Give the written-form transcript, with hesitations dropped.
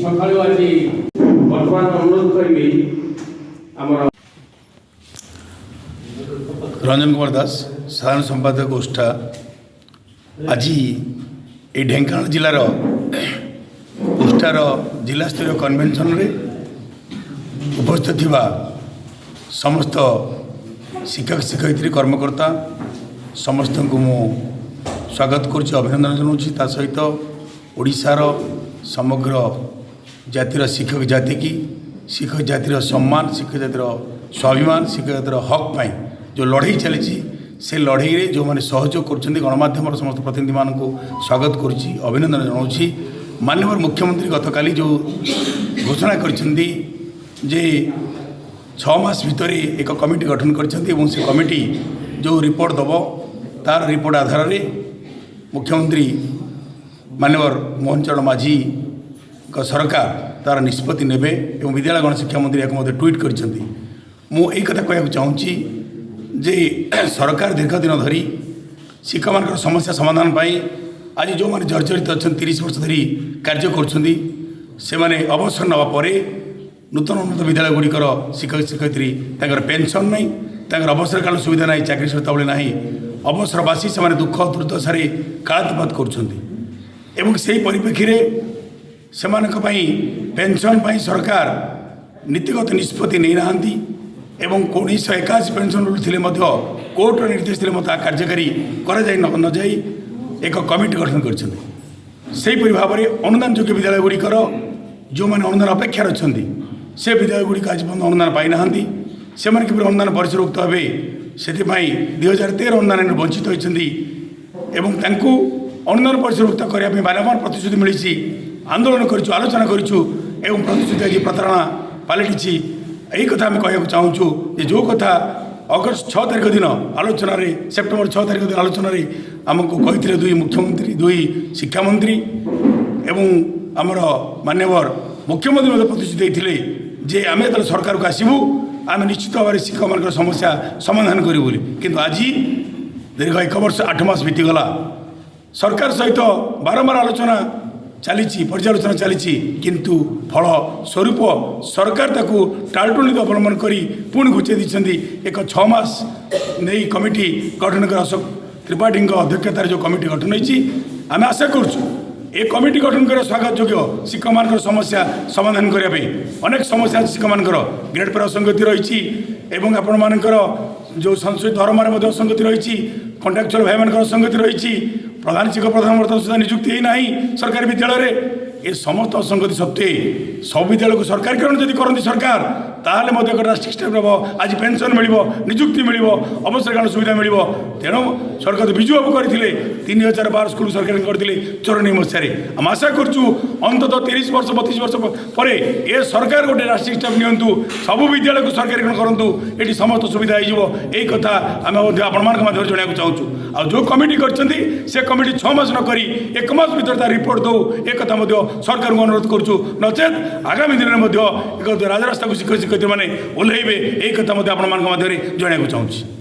ସକାଳୁ ଆଜି ବର୍ତ୍ତମାନ ଅନୁରୋଧ କରିବି ଆମର रंजन कुमार दास साधारण संपादक गोष्ठा आज ये ढेंकानाल जिलार गोष्ठार जिला स्तरीय कन्वेन्शन रे उपस्थित थिबा समस्त शिक्षक शिक्षयित्री कर्मकर्ता समस्त को मु स्वागत करुच्ची अभिनंदन जनाऊँगी ता सहित ओडिशार समग्र जातिर शिक्षक जाति की शिक्षक जातिर सम्मान शिक्षक जातिर स्वाभिमान शिक्षक जातिर हक पाई जो लड़ाई चली से लड़ाई रे जो मैंने सहयोग कर गणमाध्यम समस्त प्रतिनिधि मान को स्वागत करुच्ची अभिनंदन जनाऊँगी माननीय मुख्यमंत्री गतकाली जो घोषणा करछन्ती जे 6 मास भितर एक कमिटी गठन करछन्ती से कमिटी जो रिपोर्ट दब तार रिपोर्ट आधार रे मुख्यमंत्री माननीय मोहन चरण माझी का सरकार तार निष्पत्ति नेबे एवं विद्यालय गणशिक्षा मंत्री एक ट्वीट करछन्ती मु एई कथा कहया चाहूँगी जे सरकार दीर्घ दिन धरी शिक्षक मान समस्या समाधान पाई आज जो मैंने जर्जरित अच्छा 30 वर्ष धरी कार्य करुँच से मैंने अवसर नवा परे नूतन उन्नत विद्यालय गुड़िकर शिक्षक शिक्षयित्री पेंशन नहीं अवसरकाल सुविधा नहीं चाकरी सुविधा बेले ना अवसरवासी से दुख दुर्दशा कालातीपात करप्रेक्षी से पेंशन सरकार नीतिगत निष्पत्ति नहीं ना एवं 1981 पेंशन रूल थे कोर्टर निर्देश थे कार्यकारी न जाई एक कमिटी गठन करपरी भाव में अनुदान योग्य विद्यालय गुड़िकर जो मैंने अनुदान अपेक्षार अच्छा से विद्यालय गुड़िक आज पर्यटन अनुदान पाई ना से किपर अनुदान परिसरभुक्त हे से 2013 अनुदान वंचित होती अनुदान परिसरभुक्त करने बारंबार प्रतिश्रुति मिली आंदोलन करूँ आलोचना करूँ प्रतिश्रुति आज प्रतारणा पलटि यही कथा आम कह चाहूँ जो कथा अगस्त 6 तारिख दिन आलोचन सेप्टेम्बर 6 तारिख दिन आलोचन आमको कही दुई मुख्यमंत्री दुई शिक्षा मंत्री एवं आमर माननीय मुख्यमंत्री प्रतिश्रुति देते जे आम जो सरकार को आसबू आम निश्चित भाव में शिक्षक मान समस्या समाधान करूँ किंतु आज दीर्घ 1 वर्ष 8 मास बीतीगला सरकार सहित बारंबार आलोचना चली पर्यालोचना चली किंतु फल स्वरूप सरकार ताकू टालटुली अवलंबन कर पुणी घुचे दी एक 6 मास नहीं कमिटी गठन कर अशोक त्रिपाठी अध्यक्षतार जो कमिटी गठन होती आम आशा करुँ ए कमिटी गठन कर स्वागत योग्य शिक्षक मान समस्या समाधान करने अनेक समस्या शिक्षक मान ग्रेड पर असंगति रही आपण मानकर जो संशोधित दरमार असंगति रही कंट्राक्चुअल भाई मान असंगति रही प्रधान शिक्षक प्रधान सुधा नियुक्ति होना सरकारी विद्यालय ये समस्त असंगति सत्वे सब विद्यालय को सरकारीकरण जदि करती सरकार ताहले राष्ट्रीय स्टाफ आज पेंशन मिल नियुक्ति मिल अवसरकाल सुविधा मिल तेणु सरकार विजु बाबू करते 3012 स्कूल सरकार करते 94 मसीह आम आशा करूँ अंततः 30 वर्ष 32 वर्ष पर ये सरकार गोटे राष्ट्रीय स्टाफ नियंतु सबू विद्यालय को सरकारीकरण करूँ ये समस्त सुविधा हो कथा आम आपण माध्यम जनाक चाहूँ आ जो कमिटी करछन्ती से कमिटी 6 मास न करी 1 मास भीतर तार रिपोर्ट दो एक कथा सरकार को अनुरोध करुँ नचेत आगामी दिन में एक राजरास्ता को शिक्षक शिक्षयित्री मैंने ओह्लैबे यही कथा आपण माध्यम जनाक चाहूँ।